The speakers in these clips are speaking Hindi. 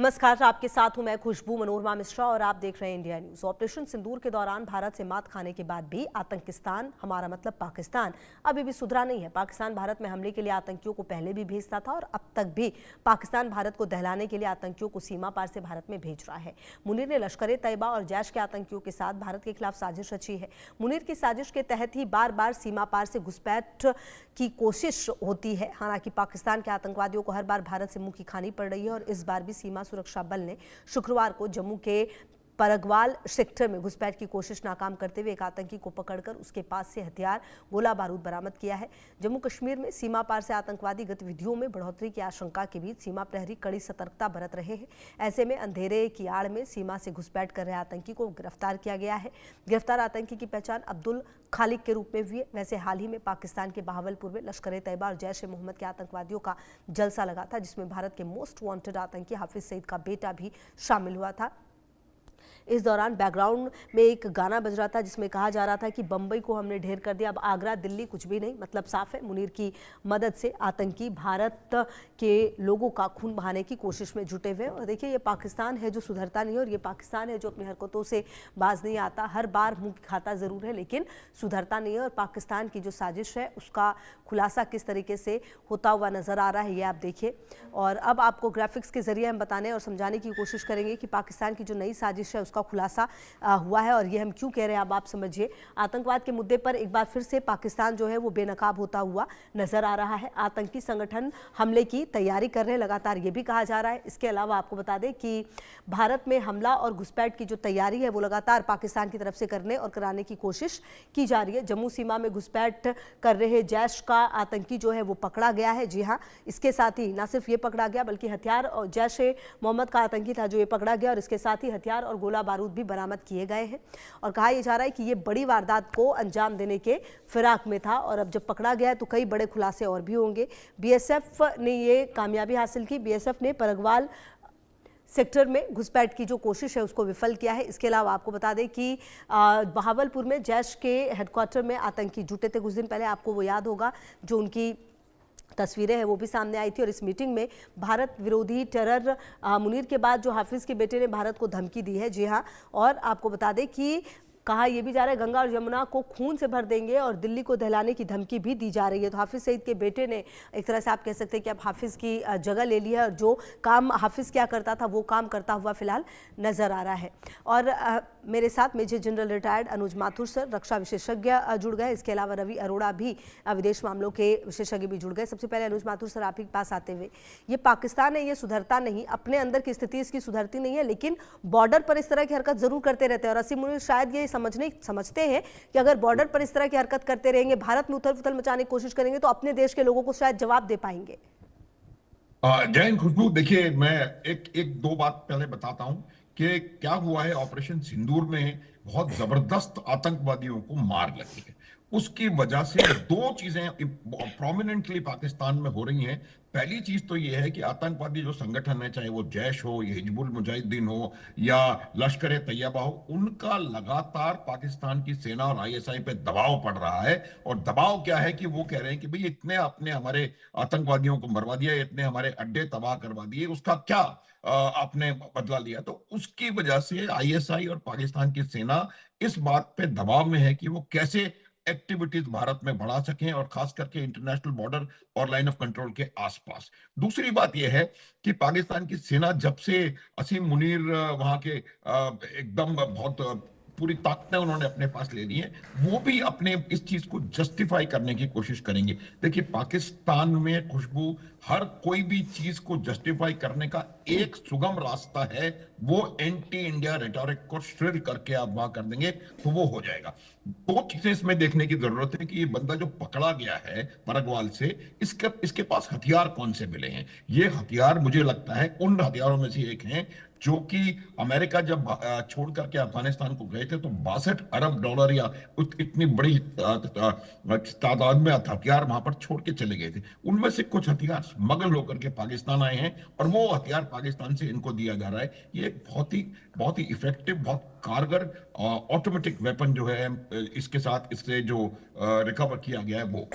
नमस्कार, आपके साथ हूं मैं खुशबू मनोरमा मिश्रा और आप देख रहे हैं इंडिया न्यूज। ऑपरेशन सिंदूर के दौरान भारत से मात खाने के बाद भी आतंकिस्तान, हमारा मतलब पाकिस्तान, अभी भी सुधरा नहीं है। पाकिस्तान भारत में हमले के लिए आतंकियों को पहले भी भेजता था और अब तक भी पाकिस्तान भारत को दहलाने के लिए आतंकियों को सीमा पार से भारत में भेज रहा है। मुनीर ने लश्कर ए तैयबा और जैश के आतंकियों के साथ भारत के खिलाफ साजिश रची है। मुनीर की साजिश के तहत ही बार बार सीमा पार से घुसपैठ की कोशिश होती है। हालांकि पाकिस्तान के आतंकवादियों को हर बार भारत से मुंह की खानी पड़ रही है और इस बार भी सीमा सुरक्षा बल ने शुक्रवार को जम्मू के परगवाल सेक्टर में घुसपैठ की कोशिश नाकाम करते हुए एक आतंकी को पकड़कर उसके पास से हथियार, गोला बारूद बरामद किया है। जम्मू कश्मीर में सीमा पार से आतंकवादी गतिविधियों में बढ़ोतरी की आशंका के बीच सीमा प्रहरी कड़ी सतर्कता बरत रहे हैं। ऐसे में अंधेरे की आड़ में सीमा से घुसपैठ कर रहे आतंकी को गिरफ्तार किया गया है। गिरफ्तार आतंकी की पहचान अब्दुल खालिक के रूप में हुई है। वैसे हाल ही में पाकिस्तान के बहावलपुर में लश्कर ए तैयबा और जैश ए मोहम्मद के आतंकवादियों का जलसा लगा था, जिसमें भारत के मोस्ट वांटेड आतंकी हाफिज सईद का बेटा भी शामिल हुआ था। इस दौरान बैकग्राउंड में एक गाना बज रहा था जिसमें कहा जा रहा था कि बंबई को हमने ढेर कर दिया, अब आगरा दिल्ली कुछ भी नहीं। मतलब साफ है, मुनीर की मदद से आतंकी भारत के लोगों का खून बहाने की कोशिश में जुटे हुए हैं। और देखिए, ये पाकिस्तान है जो सुधरता नहीं है और ये पाकिस्तान है जो अपनी हरकतों से बाज नहीं आता। हर बार मुंह खाता जरूर है लेकिन सुधरता नहीं है। और पाकिस्तान की जो साजिश है उसका खुलासा किस तरीके से होता हुआ नजर आ रहा है ये आप देखिए। और अब आपको ग्राफिक्स के जरिए हम बताने और समझाने की कोशिश करेंगे कि पाकिस्तान की जो नई साजिश है उसका खुलासा हुआ है और ये हम क्यों कह रहे हैं अब आप समझिए। आतंकवाद के मुद्दे पर एक बार फिर से पाकिस्तान जो है वो बेनकाब होता हुआ नजर आ रहा है। आतंकी संगठन हमले की तैयारी कर रहे हैं लगातार, ये भी कहा जा रहा है। इसके अलावा आपको बता दें कि भारत में हमला और घुसपैठ की जो तैयारी है वो लगातार पाकिस्तान की तरफ से करने और कराने की कोशिश की जा रही है। जम्मू सीमा में घुसपैठ कर रहे जैश का आतंकी जो है वो पकड़ा गया है। जी हाँ, इसके साथ ही ना सिर्फ ये पकड़ा गया बल्कि हथियार और जैश ए मोहम्मद का आतंकी था जो ये पकड़ा गया और इसके साथ ही हथियार और गोला बारूद भी बरामद किए गए हैं। और कहा यह जा रहा है कि ये बड़ी वारदात को अंजाम देने के फिराक में था और अब जब पकड़ा गया है तो कई बड़े खुलासे और भी होंगे। बीएसएफ ने ये कामयाबी हासिल की। बीएसएफ ने परगवाल सेक्टर में घुसपैठ की जो कोशिश है उसको विफल किया है। इसके अलावा आपको बता दें कि बहावलपुर में जैश के हेडक्वार्टर में आतंकी जुटे थे कुछ दिन पहले, आपको वो याद होगा, जो उनकी तस्वीरें हैं वो भी सामने आई थी। और इस मीटिंग में भारत विरोधी टेरर मुनीर के बाद जो हाफिज के बेटे ने भारत को धमकी दी है। जी हाँ, और आपको बता दें कि कहा यह भी जा रहा है गंगा और यमुना को खून से भर देंगे और दिल्ली को दहलाने की धमकी भी दी जा रही है। तो हाफिज सईद के बेटे ने एक तरह से आप कह सकते हैं कि अब हाफिज की जगह ले ली है और जो काम हाफिज क्या करता था वो काम करता हुआ फिलहाल नजर आ रहा है। और मेरे साथ मेजर जनरल रिटायर्ड अनुज माथुर सर, रक्षा विशेषज्ञ जुड़ गए। इसके अलावा रवि अरोड़ा भी, विदेश मामलों के विशेषज्ञ भी जुड़ गए। सबसे पहले अनुज माथुर सर आप ही के पास आते हुए, ये पाकिस्तान है ये सुधरता नहीं, अपने अंदर की स्थिति इसकी सुधरती नहीं है लेकिन बॉर्डर पर इस तरह की हरकत जरूर करते रहते हैं। और असीम मुनीर शायद ये समझते हैं कि अगर बॉर्डर पर इस तरह की हरकत करते रहेंगे, भारत में उथल पुथल मचाने की कोशिश करेंगे तो अपने देश के लोगों को शायद जवाब दे पाएंगे। जय हिंद खुशबू। देखिए, मैं एक दो बात पहले बताता हूं कि क्या हुआ है। ऑपरेशन सिंदूर में बहुत जबरदस्त आतंकवादियों को मार लगी है। उसकी वजह से दो चीजें प्रोमिनेंटली पाकिस्तान में हो रही हैं। पहली चीज तो यह है कि आतंकवादी जो संगठन है, चाहे वो जैश हो, या हिजबुल मुजाहिदीन हो या लश्कर ए तैयबा हो, उनका लगातार पाकिस्तान की सेना और आईएसआई पे दबाव पड़ रहा है। और दबाव क्या है कि वो कह रहे हैं कि भाई इतने आपने हमारे आतंकवादियों को मरवा दिया, इतने हमारे अड्डे तबाह करवा दिए, उसका क्या आपने बदला लिया। तो उसकी वजह से आईएसआई और पाकिस्तान की सेना इस बात पे दबाव में है कि वो कैसे एक्टिविटीज भारत में बढ़ा सकें और खास करके इंटरनेशनल बॉर्डर और लाइन ऑफ कंट्रोल के आसपास। दूसरी बात यह है कि पाकिस्तान की सेना जब से असीम मुनीर वहां के एकदम बहुत पूरी ताकतें उन्होंने अपने पास ले ली हैं, वो भी अपने इस चीज को जस्टिफाई करने की कोशिश करेंगे। देखिए, पाकिस्तान में खुशबू हर कोई भी चीज को जस्टिफाई करने का एक सुगम रास्ता है, वो एंटी इंडिया रेटोरिक को श्रिल करके आप वहां कर देंगे तो वो हो जाएगा। दो चीजें इसमें देखने की जरूरत है कि ये बंदा जो पकड़ा गया है परगवाल से, इसके पास हथियार कौन से मिले हैं। ये हथियार मुझे लगता है उन हथियारों में से एक हैं जो कि अमेरिका जब छोड़ करके अफगानिस्तान को गए थे तो 62 अरब डॉलर या इतनी बड़ी तादाद में हथियार वहां पर छोड़ के चले गए थे। उनमें से कुछ हथियार स्मगल होकर के पाकिस्तान आए हैं और वो हथियार पाकिस्तान से इनको दिया जा रहा है। ये बहुत ही इफेक्टिव, बहुत कारगर ऑटोमेटिक वेपन जो है इसके साथ इससे जो रिकवर किया गया है वो।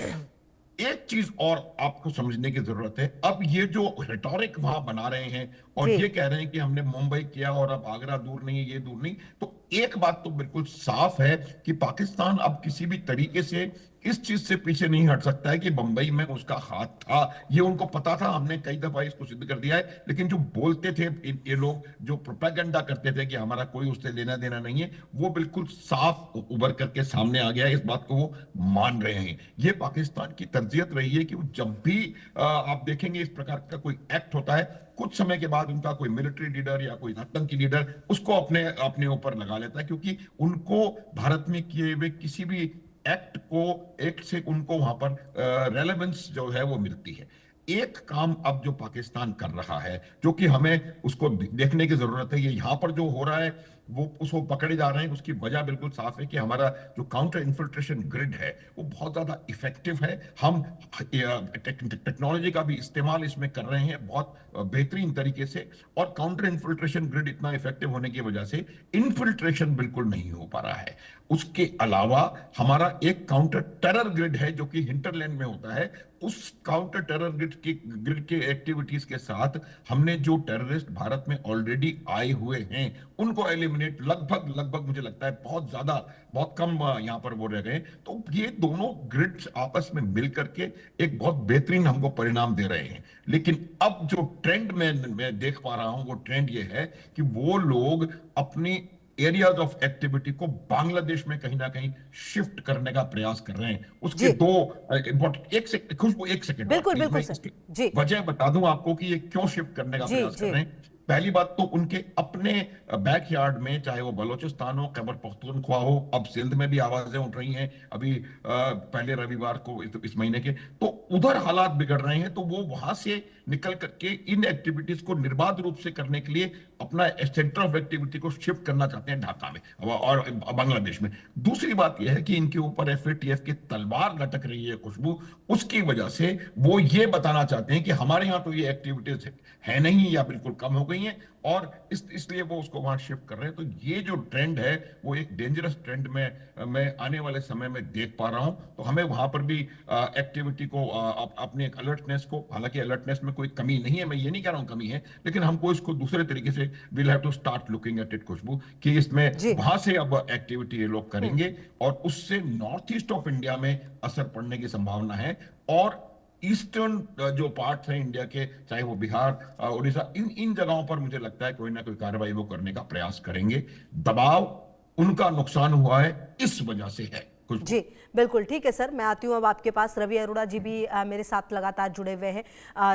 एक चीज और आपको समझने की जरूरत है। अब ये जो रेटोरिक वहां बना रहे हैं और जी ये कह रहे हैं कि हमने मुंबई किया और अब आगरा दूर नहीं है, ये दूर नहीं, तो एक बात तो बिल्कुल साफ है कि पाकिस्तान अब किसी भी तरीके से इस चीज से पीछे नहीं हट सकता है कि बंबई में उसका हाथ था। ये उनको पता था, हमने कई दफा इसको सिद्ध कर दिया है। लेकिन जो बोलते थे ये लोग, जो प्रोपेगेंडा करते थे कि हमारा कोई उससे लेना देना नहीं है, वो बिल्कुल साफ उभर करके सामने आ गया है। इस बात को वो मान रहे हैं। ये पाकिस्तान की तरजीहत रही है कि वो जब भी आप देखेंगे इस प्रकार का कोई एक्ट होता है, कुछ समय के बाद उनका कोई मिलिट्री लीडर या कोई आतंकी लीडर उसको अपने अपने ऊपर लगा लेता है, क्योंकि उनको भारत में किए हुए किसी भी एक्ट से उनको वहां पर रेलेवेंस जो है वो मिलती है। एक काम अब जो पाकिस्तान कर रहा है, जो कि हमें उसको देखने की जरूरत है, ये यहां पर जो हो रहा है वो उसको पकड़े जा रहे हैं। उसकी वजह बिल्कुल साफ है कि हमारा जो काउंटर इन्फिल्ट्रेशन ग्रिड है वो बहुत ज्यादा इफेक्टिव है। हम टेक्नोलॉजी का भी इस्तेमाल इसमें कर रहे हैं बहुत बेहतरीन तरीके से, और काउंटर इन्फिल्ट्रेशन ग्रिड इतना इफेक्टिव होने की वजह से इन्फिल्ट्रेशन बिल्कुल नहीं हो पा रहा है। उसके अलावा हमारा एक काउंटर टेरर ग्रिड है जो कि हिंटरलैंड में होता है। उस काउंटर टेरर ग्रिड के एक्टिविटीज के साथ हमने जो टेररिस्ट भारत में ऑलरेडी आए हुए हैं उनको एलिमिनेट लगभग लगभग मुझे लगता है बहुत कम यहां पर वो रह गए। तो ये दोनों ग्रिड्स आपस में मिलकर के एक बहुत बेहतरीन हमको परिणाम दे रहे हैं। लेकिन अब जो ट्रेंड मैं देख पा रहा हूं, वो ट्रेंड ये है कि वो लोग अपनी एरियाज ऑफ एक्टिविटी को बांग्लादेश में कहीं ना कहीं शिफ्ट करने का प्रयास कर रहे हैं। उसके जी दो इम्पोर्टेंट, खुशबू एक सेकंड और बिल्कुल प्लीज, बिल्कुल मैं सर। इसकी जी वजह बता दूं आपको कि ये क्यों शिफ्ट करने का जी प्रयास कर जी रहे हैं। पहली बात तो उनके अपने बैकयार्ड में, चाहे वो बलोचिस्तान हो, खैबर पख्तूनख्वा हो, अब सिंध में भी आवाजें उठ रही हैं अभी पहले रविवार को इस महीने के, तो उधर हालात बिगड़ रहे हैं। तो वो वहां से निकल करके इन एक्टिविटीज को निर्बाध रूप से करने के लिए अपना सेंटर ऑफ एक्टिविटी को शिफ्ट करना चाहते हैं ढाका में और बांग्लादेश में। दूसरी बात यह है कि इनके ऊपर एफएटीएफ की तलवार लटक रही है खुशबू। उसकी वजह से वो ये बताना चाहते हैं कि हमारे यहाँ तो ये एक्टिविटीज है नहीं या बिल्कुल कम हो गई हैं, और इसलिए वो उसको वहां शिफ्ट कर रहे हैं। तो ये जो ट्रेंड है वो एक डेंजरस ट्रेंड में मैं आने वाले समय में देख पा रहा हूं। तो हमें वहां पर भी एक्टिविटी को अपने एक अलर्टनेस को, हालांकि अलर्टनेस में कोई कमी नहीं है, मैं ये नहीं कह रहा हूं कमी है, लेकिन हमको इसको दूसरे तरीके से will have to start looking at it Khushbu, कि इसमें जी वहां से अब एक्टिविटी ये लोग करेंगे और उससे नॉर्थ ईस्ट ऑफ इंडिया में असर पड़ने की संभावना है। और ईस्टर्न जो पार्ट है इंडिया के, चाहे वो बिहार उड़ीसा, इन इन जगहों पर मुझे लगता है कोई ना कोई कार्रवाई वो करने का प्रयास करेंगे। दबाव, उनका नुकसान हुआ है इस वजह से है। जी बिल्कुल ठीक है सर। मैं आती हूँ अब आपके पास। रवि अरोड़ा जी भी मेरे साथ लगातार जुड़े हुए हैं।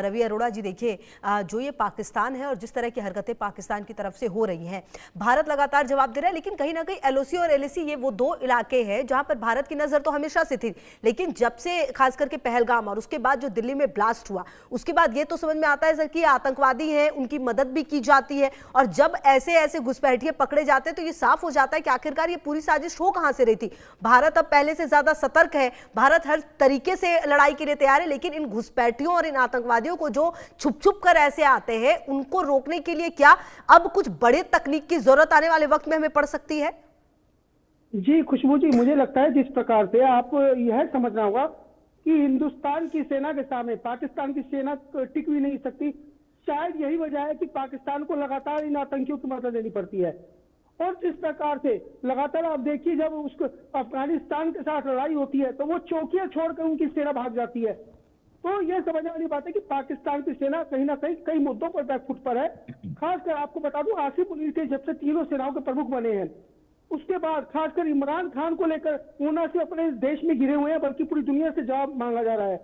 रवि अरोड़ा जी देखिए, जो ये पाकिस्तान है और जिस तरह की हरकतें पाकिस्तान की तरफ से हो रही हैं, भारत लगातार जवाब दे रहा है, लेकिन कहीं ना कहीं एलओसी और एलएसी ये वो दो इलाके हैं जहां पर भारत की नजर तो हमेशा से थी, लेकिन जब से खास करके पहलगाम और उसके बाद जो दिल्ली में ब्लास्ट हुआ, उसके बाद ये तो समझ में आता है सर कि आतंकवादी हैं, उनकी मदद भी की जाती है, और जब ऐसे ऐसे घुसपैठिए पकड़े जाते हैं तो ये साफ हो जाता है कि आखिरकार ये पूरी साजिश हो कहां से रही थी। भारत अब पहले से ज्यादा सतर्क है, भारत हर तरीके से लड़ाई के लिए तैयार है, लेकिन इन घुसपैठियों और इन आतंकवादियों को जो छुप छुप कर ऐसे आते हैं, उनको रोकने के लिए क्या अब कुछ बड़े तकनीक की जरूरत आने वाले वक्त में हमें पड़ सकती है? जी खुशबू जी, मुझे लगता है जिस प्रकार से आप यह समझना होगा कि हिंदुस्तान की सेना के सामने पाकिस्तान की सेना टिक भी नहीं सकती। शायद यही वजह है कि पाकिस्तान को लगातार इन आतंकियों की मदद लेनी पड़ती है। और जिस प्रकार से लगातार आप देखिए, जब उसको अफगानिस्तान के साथ लड़ाई होती है तो वो चौकियां छोड़कर उनकी सेना भाग जाती है। तो यह समझने वाली बात है कि पाकिस्तान की सेना कहीं ना कहीं कई मुद्दों पर बैकफुट पर है। खासकर आपको बता दूं, आसिफ मुनीर थे जब से तीनों सेनाओं के प्रमुख बने हैं, उसके बाद खासकर इमरान खान को लेकर वो न सिर्फ अपने देश में घिरे हुए हैं बल्कि पूरी दुनिया से जवाब मांगा जा रहा है।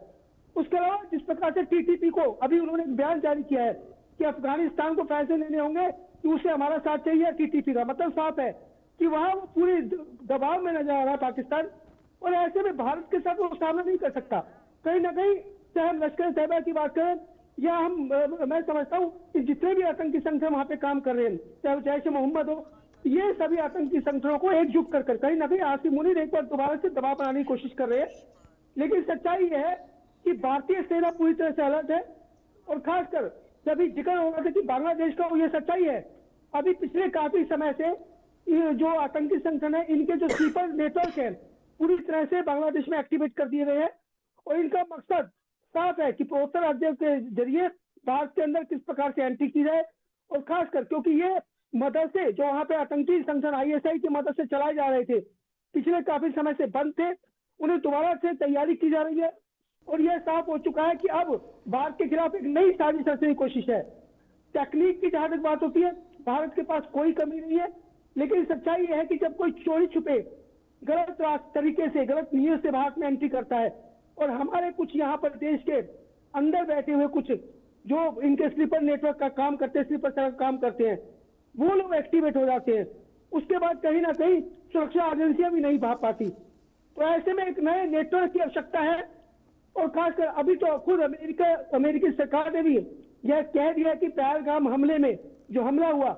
उसके अलावा जिस प्रकार से टीटीपी को अभी उन्होंने एक बयान जारी किया है कि अफगानिस्तान को फैसले लेने होंगे कि उसे हमारा साथ चाहिए, टीटीपी का मतलब साफ है कि वहां वो पूरी दबाव में नजर आ रहा है पाकिस्तान, और ऐसे में भारत के साथ वो सामना नहीं कर सकता। कहीं ना कहीं चाहे हम लश्कर तैयबा की बात करें या मैं समझता हूँ कि जितने भी आतंकी संगठन वहां पे काम कर रहे हैं, चाहे जैश मोहम्मद हो, ये सभी आतंकी संगठनों को एकजुट कर कहीं ना कहीं आसिफ मुनीर एक बार दोबारा से दबाव बनाने की कोशिश कर रहे हैं। लेकिन सच्चाई यह है कि भारतीय सेना पूरी तरह से अलर्ट है, और खासकर जब जिक्र हो रहा था कि बांग्लादेश का, ये सच्चाई है अभी पिछले काफी समय से जो आतंकी संगठन है, इनके जो स्लीपर नेटवर्क है पूरी तरह से बांग्लादेश में एक्टिवेट कर दिए गए हैं, और इनका मकसद साफ है कि पूर्वोत्तर राज्यों के जरिए भारत के अंदर किस प्रकार से एंट्री की जाए, और खासकर क्योंकि ये मदरसे जो वहां पे आतंकी संगठन ISI की मदद से चलाए जा रहे थे, पिछले काफी समय से बंद थे, उन्हें दोबारा से तैयारी की जा रही है। और यह साफ हो चुका है कि अब भारत के खिलाफ एक नई साजिश रचने की कोशिश है। टेक्निक की जहां तक बात होती है, भारत के पास कोई कमी नहीं है, लेकिन सच्चाई यह है कि जब कोई चोरी छुपे गलत तरीके से, गलत नीयत से भारत में एंट्री करता है, और हमारे कुछ यहाँ पर देश के अंदर बैठे हुए कुछ जो इनके स्लीपर नेटवर्क का काम करते हैं, स्लीपर सेल का काम करते हैं, वो लोग एक्टिवेट हो जाते हैं, उसके बाद कहीं ना कहीं सुरक्षा एजेंसियां भी नहीं भाग पाती। तो ऐसे में एक नए नेटवर्क की आवश्यकता है। और खासकर अभी तो खुद अमेरिकी सरकार ने भी यह कह दिया कि पहलगाम हमले में जो हमला हुआ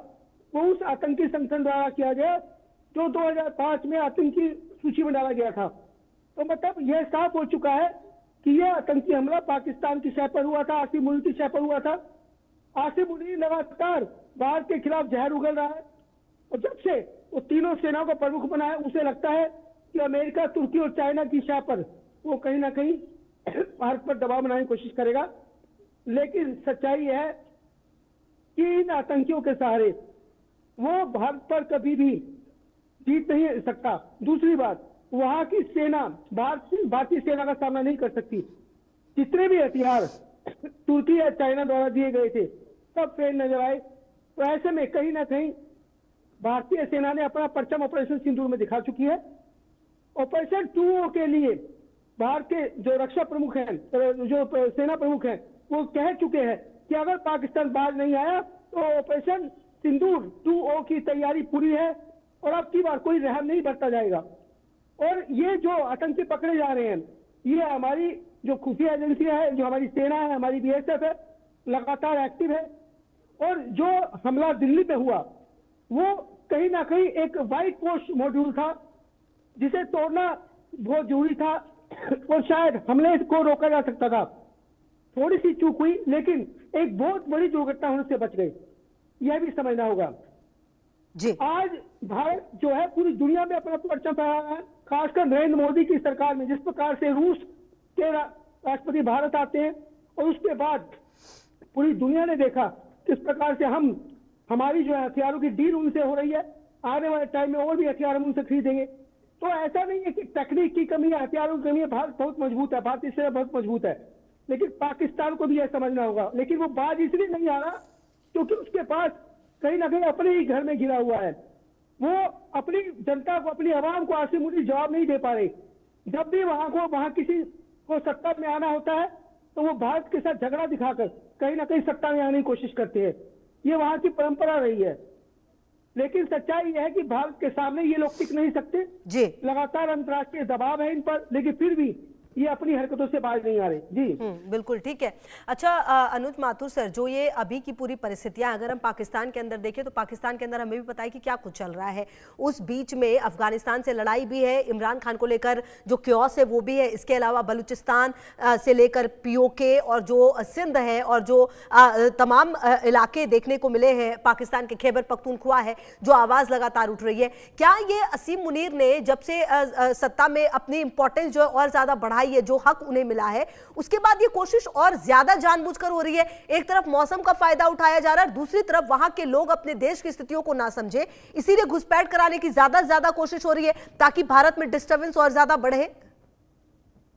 वो उस आतंकी संगठन द्वारा किया गया जो 2005 में आतंकी सूची में डाला गया था। तो मतलब यह साफ हो चुका है कि यह आतंकी हमला पाकिस्तान की शह पर हुआ था, आसिम मुनीर की शह पर हुआ था। आसिम मुनीर लगातार भारत के खिलाफ जहर उगल रहा है, और जब से वो तीनों सेनाओं का प्रमुख बना है, उसे लगता है कि अमेरिका, तुर्की और चाइना की शह पर वो कहीं ना कहीं भारत पर दबाव बनाने की कोशिश करेगा। लेकिन सच्चाई यह है कि इन आतंकियों के सहारे वो भारत पर कभी भी जीत नहीं सकता। दूसरी बात, वहां की सेना भारतीय सेना का सामना नहीं कर सकती। जितने भी हथियार तुर्की या चाइना द्वारा दिए गए थे सब फेल नजर आए। तो ऐसे में कहीं ना कहीं भारतीय सेना ने अपना परचम ऑपरेशन सिंदूर में दिखा चुकी है। ऑपरेशन 2O के लिए भारत के जो रक्षा प्रमुख हैं, जो सेना प्रमुख हैं, वो कह चुके हैं कि अगर पाकिस्तान बाहर नहीं आया तो ऑपरेशन सिंदूर 2O की तैयारी पूरी है और अब की बार कोई रहम नहीं बरता जाएगा। और ये जो आतंकी पकड़े जा रहे हैं, ये हमारी जो खुफिया एजेंसियां है, जो हमारी सेना है, हमारी BSF है, लगातार एक्टिव है। और जो हमला दिल्ली पे हुआ वो कहीं ना कहीं एक व्हाइट पोस्ट मॉड्यूल था जिसे तोड़ना बहुत जरूरी था, और शायद हमले को रोका जा सकता था। थोड़ी सी चूक हुई, लेकिन एक बहुत बड़ी दुर्घटना होने से बच गई, यह भी समझना होगा जी। आज भारत जो है पूरी दुनिया में अपना परचम फहरा रहा है, खासकर नरेंद्र मोदी की सरकार में। जिस प्रकार से रूस के राष्ट्रपति भारत आते हैं और उसके बाद पूरी दुनिया ने देखा किस प्रकार से हमारी जो है हथियारों की डील उनसे हो रही है, आने वाले टाइम में और भी हथियार हम उनसे खरीदेंगे। तो ऐसा नहीं है कि तकनीक की कमी है, हथियारों की कमी है। भारत बहुत मजबूत है, भारतीय सेना बहुत मजबूत है, लेकिन पाकिस्तान को भी यह समझना होगा। लेकिन वो बाज इसलिए नहीं आ रहा क्योंकि उसके पास कहीं ना कहीं अपने ही घर में गिरा हुआ है। वो अपनी जनता को, अपनी आवाम को आसिम मुनीर जवाब नहीं दे पा रहे। जब भी वहां किसी को सत्ता में आना होता है तो वो भारत के साथ झगड़ा दिखाकर कहीं ना कहीं सत्ता में आने की कोशिश करते हैं। ये वहां की परंपरा रही है। लेकिन सच्चाई यह है कि भारत के सामने ये लोग टिक नहीं सकते जी। लगातार अंतर्राष्ट्रीय दबाव है इन पर, लेकिन फिर भी ये अपनी हरकतों से बाज नहीं आ रहे। जी बिल्कुल ठीक है। अच्छा अनुज माथुर सर, जो ये अभी की पूरी परिस्थितियां अगर हम पाकिस्तान के अंदर देखें तो पाकिस्तान के अंदर हमें भी पता है कि क्या कुछ चल रहा है। उस बीच में अफगानिस्तान से लड़ाई भी है, इमरान खान को लेकर जो क्योस है वो भी है। इसके अलावा बलूचिस्तान से लेकर POK और जो सिंध है और जो तमाम इलाके देखने को मिले हैं, पाकिस्तान के खैबर पख्तूनख्वा है, जो आवाज लगातार उठ रही है। क्या ये असीम मुनीर ने जब से सत्ता में अपनी इंपॉर्टेंस जो और ज्यादा बढ़ाई है, जो हक उन्हें मिला है, उसके बाद ये कोशिश और ज्यादा जानबूझकर हो रही है? एक तरफ मौसम का फायदा उठाया जा रहा है, दूसरी तरफ वहां के लोग अपने देश की स्थितियों को ना समझे, इसीलिए घुसपैठ कराने की ज्यादा कोशिश हो रही है ताकि भारत में डिस्टर्बेंस और ज्यादा बढ़े।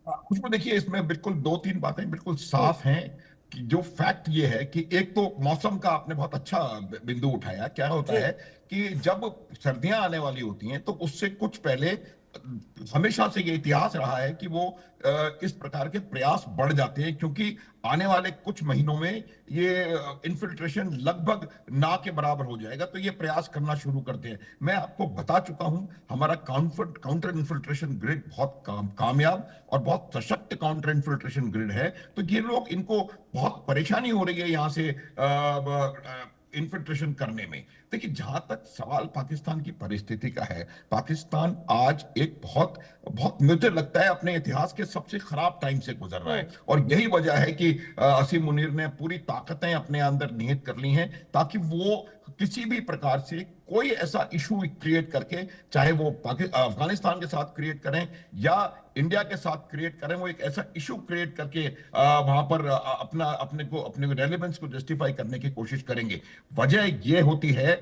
खुशबू देखिए, इसमें बिल्कुल 2-3 बातें बिल्कुल साफ हैं कि जो फैक्ट ये है कि एक तो मौसम का आपने बहुत अच्छा बिंदु उठाया। क्या होता है कि जब सर्दियां आने वाली होती हैं तो उससे कुछ पहले हमेशा से ये इतिहास रहा है कि वो इस प्रकार के प्रयास बढ़ जाते हैं, क्योंकि आने वाले कुछ महीनों में ये इन्फिल्ट्रेशन लगभग ना के बराबर हो जाएगा, तो ये प्रयास करना शुरू करते हैं। मैं आपको बता चुका हूं, हमारा काउंटर इन्फिल्ट्रेशन ग्रिड बहुत कामयाब और बहुत सशक्त काउंटर इन्फिल्ट्रेशन ग्रिड है। तो ये लोग, इनको बहुत परेशानी हो रही है यहां से इन्फिल्ट्रेशन करने में। देखिए, जहां तक सवाल पाकिस्तान की परिस्थिति का है, पाकिस्तान आज एक बहुत मुझे लगता है अपने इतिहास के सबसे खराब टाइम से गुजर रहा है, और यही वजह है कि असीम मुनीर ने पूरी ताकतें अपने अंदर निहित कर ली हैं ताकि वो किसी भी प्रकार से कोई ऐसा इशू क्रिएट करके, चाहे वो अफगानिस्तान के साथ क्रिएट करें या इंडिया के साथ क्रिएट करें, वो एक ऐसा इशू क्रिएट करके वहां पर अपने रेलेवेंस को जस्टिफाई करने की कोशिश करेंगे। वजह यह होती है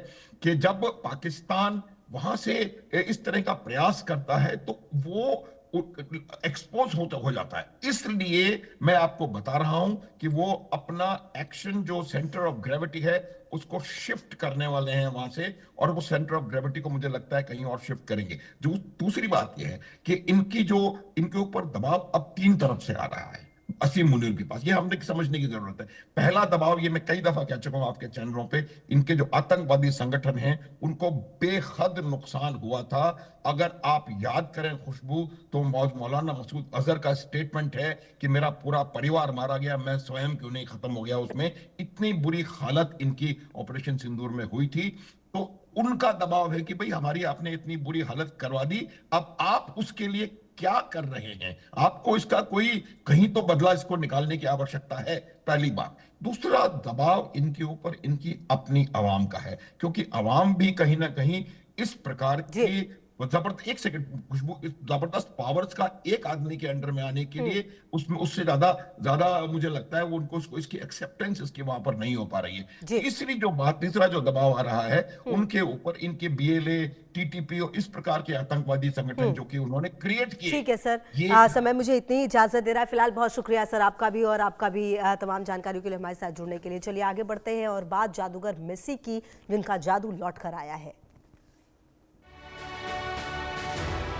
कि जब पाकिस्तान वहां से इस तरह का प्रयास करता है तो वो एक्सपोज हो जाता है। इसलिए मैं आपको बता रहा हूं कि वो अपना एक्शन, जो सेंटर ऑफ ग्रेविटी है, उसको शिफ्ट करने वाले हैं वहां से, और वो सेंटर ऑफ ग्रेविटी को मुझे लगता है कहीं और शिफ्ट करेंगे। जो दूसरी बात यह है कि इनके ऊपर दबाव अब 3 तरफ से आ रहा है असीम मुनीर के पास। ये हमने समझने की जरूरत है। पहला दबाव, ये मैं कई दफा कह चुका हूं आपके चैनलों पे, इनके जो आतंकवादी संगठन हैं उनको बेहद नुकसान हुआ था। अगर आप याद करें खुशबू, तो मौलाना मसूद अजहर का स्टेटमेंट है कि मेरा पूरा परिवार मारा गया, मैं स्वयं क्यों नहीं खत्म हो गया उसमें। इतनी बुरी हालत इनकी ऑपरेशन सिंदूर में हुई थी। तो उनका दबाव है कि भाई हमारी आपने इतनी बुरी हालत करवा दी, अब आप उसके लिए क्या कर रहे हैं, आपको इसका कोई कहीं तो बदला इसको निकालने की आवश्यकता है, पहली बात। दूसरा दबाव इनके ऊपर इनकी अपनी आवाम का है, क्योंकि आवाम भी कहीं ना कहीं इस प्रकार की जबरदस्त, एक सेकंड खुशबू, इस जबरदस्त पावर्स का एक आदमी के अंडर में आने के लिए उसमें उससे ज्यादा मुझे लगता है वो उनको इसकी एक्सेप्टेंस इसकी वहां पर नहीं हो पा रही है। तीसरा जो दबाव आ रहा है उनके ऊपर इनके BLA, TTP और इस प्रकार के आतंकवादी संगठन जो कि उन्होंने क्रिएट किए। ठीक है सर, समय मुझे इतनी इजाजत दे रहा है फिलहाल। बहुत शुक्रिया सर आपका भी, और आपका भी तमाम जानकारियों के लिए हमारे साथ जुड़ने के लिए। चलिए आगे बढ़ते हैं और बात जादूगर मेसी की, जिनका जादू लौट कर आया है।